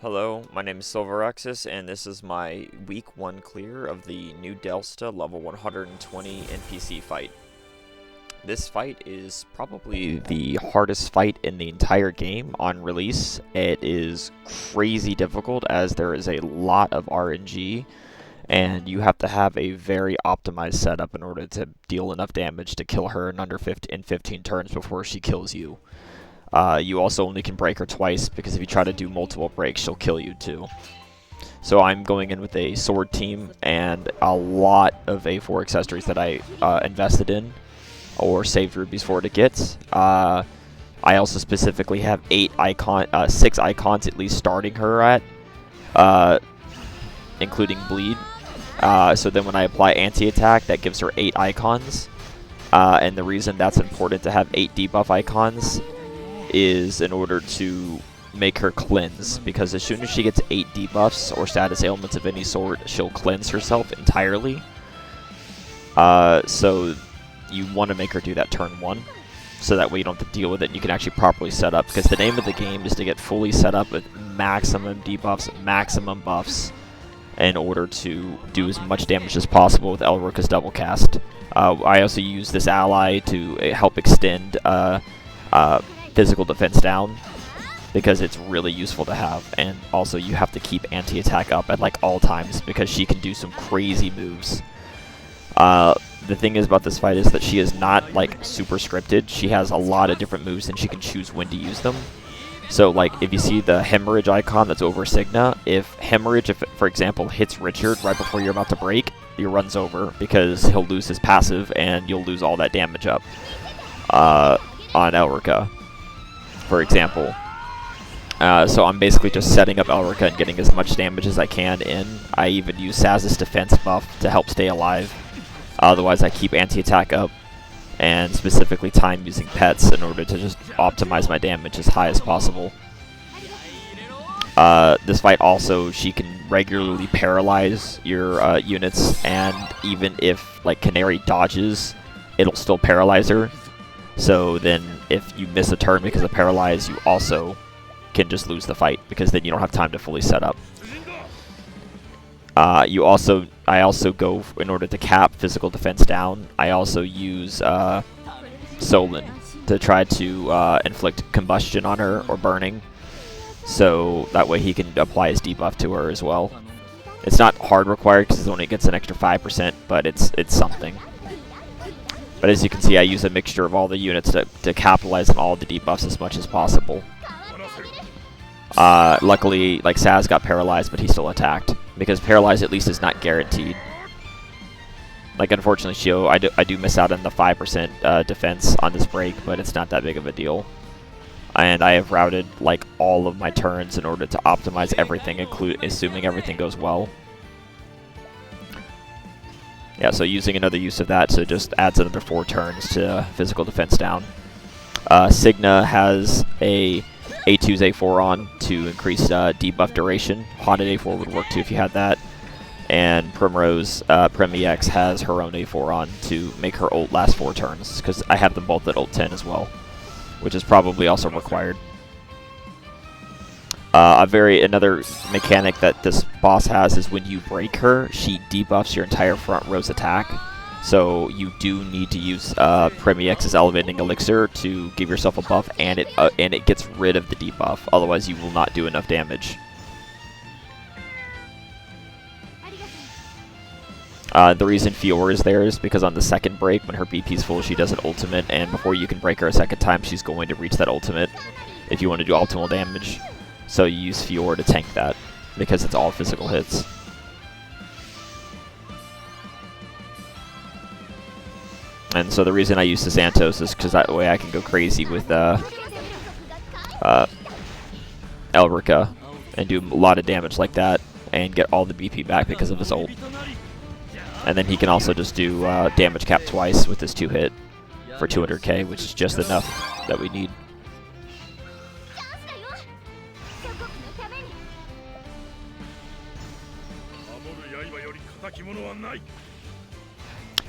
Hello, my name is Silverexis, and this is my week 1 clear of the new Delsta level 120 NPC fight. This fight is probably the hardest fight in the entire game on release. It is crazy difficult as there is a lot of RNG, and you have to have a very optimized setup in order to deal enough damage to kill her in 15 turns before she kills you. You also only can break her twice, because if you try to do multiple breaks, she'll kill you too. So I'm going in with a sword team and a lot of A4 accessories that I invested in or saved rubies for to get. I also specifically have 6 icons at least starting her at, including bleed. So then when I apply anti-attack, that gives her 8 icons. And the reason that's important to have 8 debuff icons is in order to make her cleanse, because as soon as she gets 8 debuffs or status ailments of any sort, she'll cleanse herself entirely. So you want to make her do that turn 1, so that way you don't have to deal with it and you can actually properly set up, because the name of the game is to get fully set up with maximum debuffs, maximum buffs, in order to do as much damage as possible with Elrica's double cast. I also use this ally to help extend physical defense down, because it's really useful to have, and also you have to keep anti-attack up at like all times because she can do some crazy moves. The thing is about this fight is that she is not like super scripted. She has a lot of different moves and she can choose when to use them. So like if you see the hemorrhage icon that's over Signa, if hemorrhage, for example, hits Richard right before you're about to break, he runs over because he'll lose his passive and you'll lose all that damage up on Elrica, for example. So I'm basically just setting up Elrica and getting as much damage as I can in. I even use Saz's defense buff to help stay alive. Otherwise I keep anti-attack up, and specifically time using pets in order to just optimize my damage as high as possible. This fight also, she can regularly paralyze your units, and even if like Canary dodges, it'll still paralyze her. So then if you miss a turn because of paralyze, you also can just lose the fight, because then you don't have time to fully set up. I also go, in order to cap physical defense down, I also use Solon to try to inflict combustion on her, or burning, so that way he can apply his debuff to her as well. It's not hard required because it only gets an extra 5%, but it's something. But as you can see, I use a mixture of all the units to capitalize on all the debuffs as much as possible. Luckily, like Saz got paralyzed, but he still attacked, because paralyze at least is not guaranteed. Like unfortunately, Shio, I do miss out on the 5% defense on this break, but it's not that big of a deal. And I have routed like all of my turns in order to optimize everything, assuming everything goes well. Yeah, so using another use of that, so just adds another 4 turns to physical defense down. Signa has a A2's A4 on to increase debuff duration. Haunted A4 would work too if you had that. And Primrose, Prim EX has her own A4 on to make her ult last 4 turns, because I have them both at ult 10 as well, which is probably also required. Another mechanic that this boss has is when you break her, she debuffs your entire front row's attack. So you do need to use Prim EX's Elevating Elixir to give yourself a buff, and it gets rid of the debuff. Otherwise, you will not do enough damage. The reason Fiora is there is because on the second break, when her BP is full, she does an ultimate, and before you can break her a second time, she's going to reach that ultimate if you want to do optimal damage. So you use Fiora to tank that, because it's all physical hits. And so the reason I use the Xantos is because that way I can go crazy with Elrica and do a lot of damage like that and get all the BP back because of his ult. And then he can also just do damage cap twice with his 2-hit for 200k, which is just enough that we need.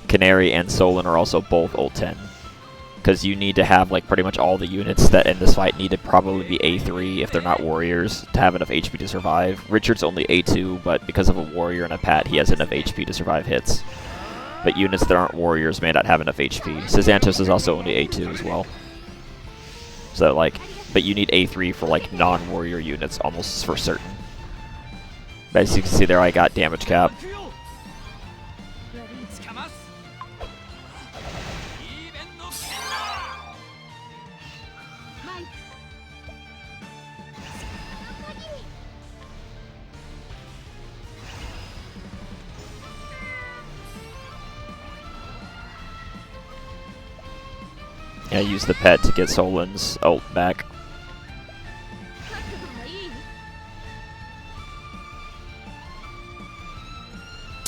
Canary and Solon are also both ult 10. because you need to have like pretty much all the units that in this fight need to probably be A3 if they're not warriors to have enough HP to survive. Richard's only A2, but because of a warrior and a pat, he has enough HP to survive hits. But units that aren't warriors may not have enough HP. Xanthos is also only A2 as well. So like, but you need A3 for like non-warrior units almost for certain. But as you can see there, I got damage cap. I use the pet to get Solin's ult back.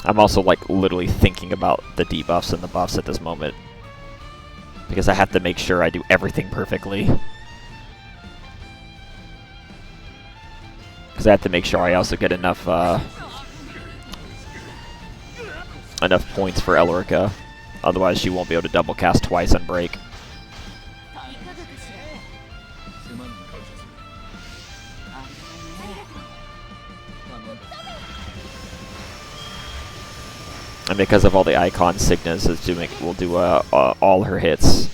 I'm also like literally thinking about the debuffs and the buffs at this moment, because I have to make sure I do everything perfectly. Because I have to make sure I also get enough enough points for Elrica. Otherwise she won't be able to double cast twice on break. And because of all the icon, Cygnus is doing will do all her hits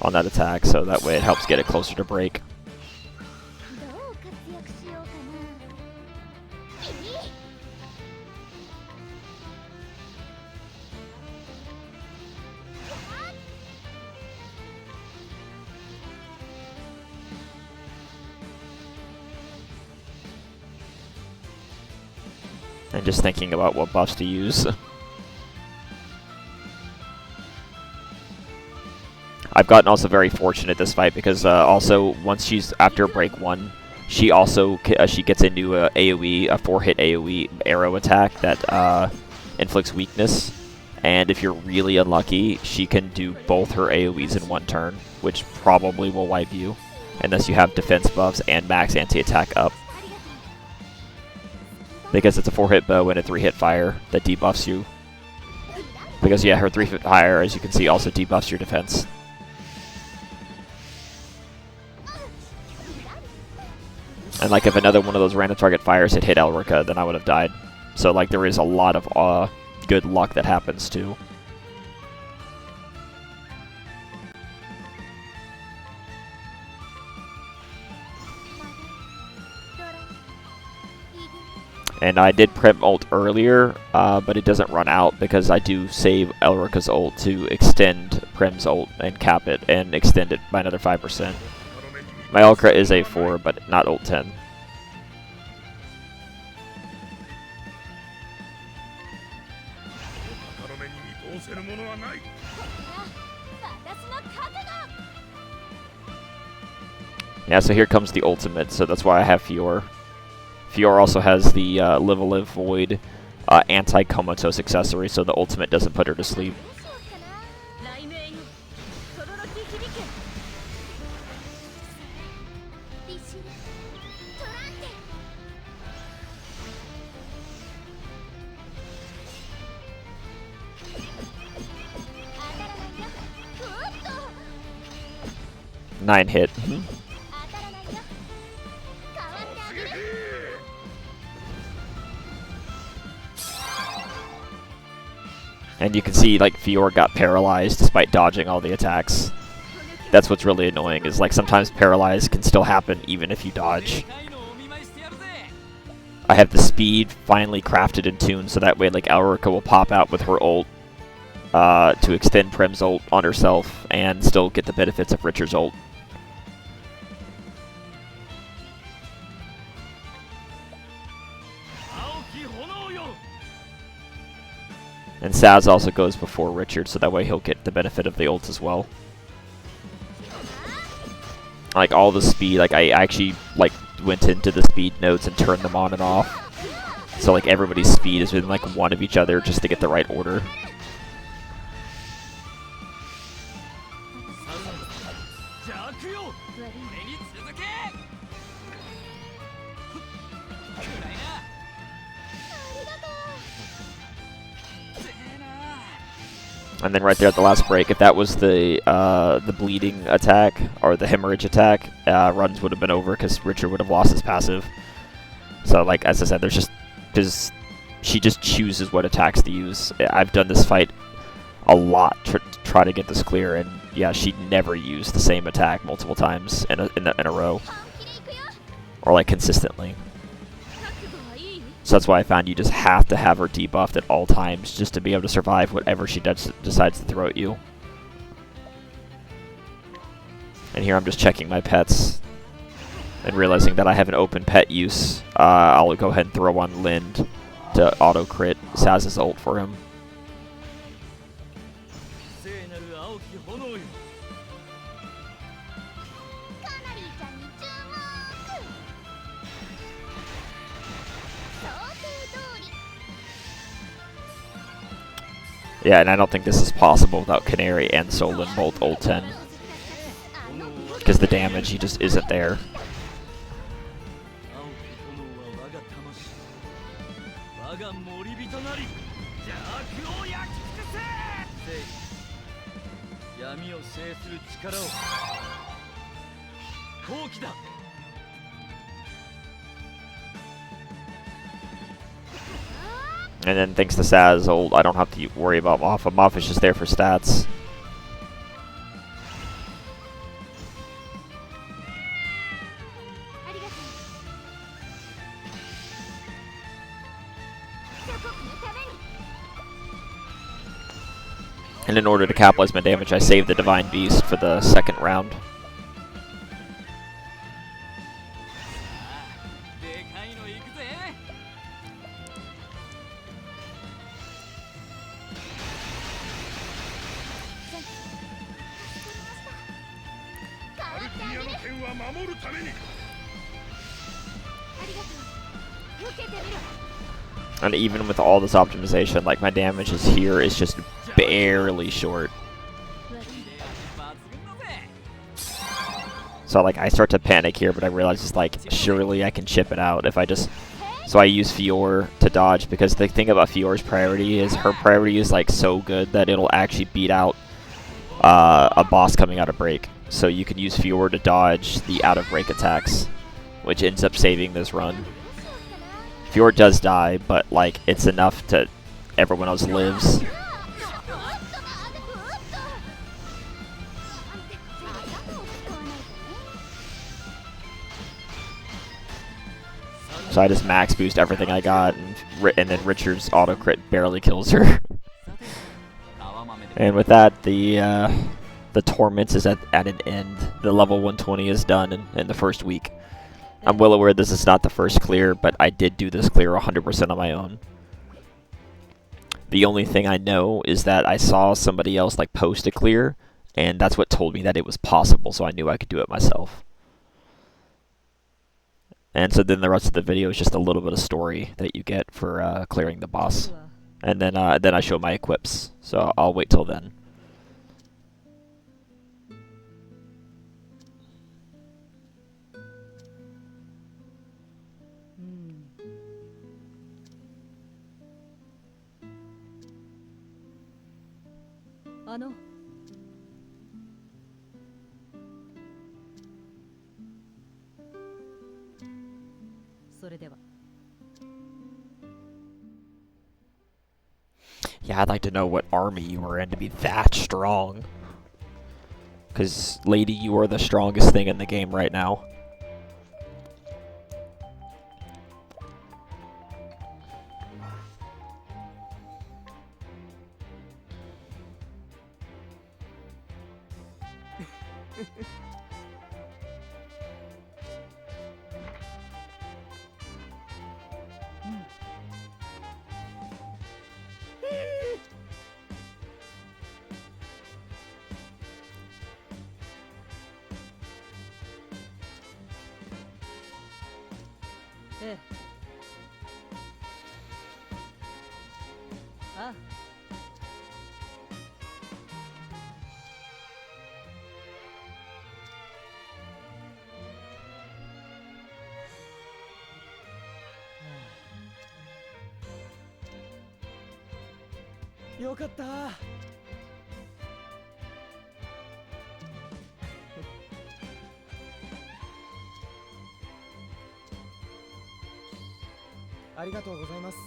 on that attack, so that way it helps get it closer to break. And just thinking about what buffs to use. I've gotten also very fortunate this fight because also once she's after break 1, she also she gets into a AOE, a 4-hit AOE arrow attack that inflicts weakness, and if you're really unlucky, she can do both her AOEs in one turn, which probably will wipe you, unless you have defense buffs and max anti-attack up. Because it's a 4-hit bow and a 3-hit fire that debuffs you. Because yeah, her 3-hit fire, as you can see, also debuffs your defense. And like if another one of those random target fires had hit Elrica, then I would have died. So like there is a lot of good luck that happens too. And I did Prim ult earlier, but it doesn't run out because I do save Elrica's ult to extend Prim's ult and cap it and extend it by another 5%. My Elrica is a 4, but not ult 10. Yeah, so here comes the ultimate, so that's why I have Fior. Fior also has the Live a Live Void anti-comatose accessory, so the ultimate doesn't put her to sleep. Nine hit. And you can see, like, Fior got paralyzed despite dodging all the attacks. That's what's really annoying, is, like, sometimes paralyze can still happen even if you dodge. I have the speed finally crafted and tuned, so that way, like, Elrica will pop out with her ult to extend Prim's ult on herself and still get the benefits of Richard's ult. And Saz also goes before Richard, so that way he'll get the benefit of the ult as well. Like, all the speed, like, I actually, like, went into the speed nodes and turned them on and off. So, like, everybody's speed is within, like, one of each other just to get the right order. And then right there at the last break, if that was the bleeding attack or the hemorrhage attack, runs would have been over because Richard would have lost his passive. So like as I said, there's just because she just chooses what attacks to use. I've done this fight a lot to try to get this clear, and yeah, she never used the same attack multiple times in a row, or like consistently. So that's why I found you just have to have her debuffed at all times just to be able to survive whatever she decides to throw at you. And here I'm just checking my pets and realizing that I have an open pet use. I'll go ahead and throw on Lind to auto crit Saz's ult for him. Yeah, and I don't think this is possible without Canary and Solon both ult 10. Because the damage, he just isn't there. And then thanks to Saz ult, I don't have to worry about Moff. Moff is just there for stats. And in order to capitalize my damage, I saved the Divine Beast for the second round. And even with all this optimization, like my damage is here is just barely short. So like I start to panic here, but I realize it's like surely I can chip it out if I just. So I use Fior to dodge because the thing about Fior's priority is her priority is like so good that it'll actually beat out a boss coming out of break. So you can use Fior to dodge the out of break attacks, which ends up saving this run. Fior does die, but like it's enough to everyone else lives. So I just max boost everything I got, and then Richard's auto crit barely kills her. And with that, the torment is at an end. The level 120 is done in the first week. I'm well aware this is not the first clear, but I did do this clear 100% on my own. The only thing I know is that I saw somebody else like post a clear, and that's what told me that it was possible, so I knew I could do it myself. And so then the rest of the video is just a little bit of story that you get for clearing the boss. And then I show my equips, so I'll wait till then. Yeah, I'd like to know what army you were in to be that strong. Because, lady, you are the strongest thing in the game right now. ありがとうございます。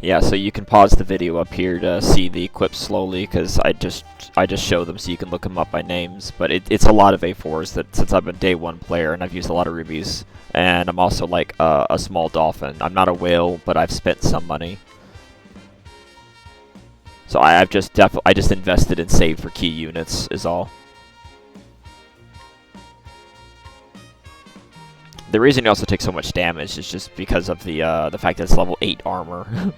Yeah, so you can pause the video up here to see the equips slowly, because I just show them so you can look them up by names. But it's a lot of A4s that since I've been day one player and I've used a lot of rubies, and I'm also like a small dolphin. I'm not a whale, but I've spent some money. So I just invested and saved for key units is all. The reason you also take so much damage is just because of the fact that it's level 8 armor.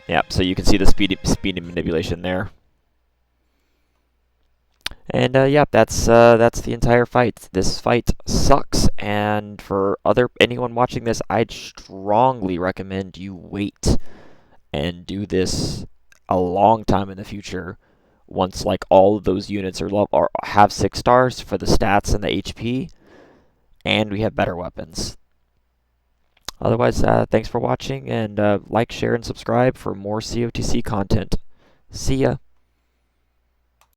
Yep, so you can see the speed manipulation there. And yeah, that's the entire fight. This fight sucks, and for anyone watching this, I'd strongly recommend you wait and do this a long time in the future. Once like all of those units have 6 stars for the stats and the HP, and we have better weapons. Otherwise, thanks for watching, and like, share, and subscribe for more COTC content. See ya!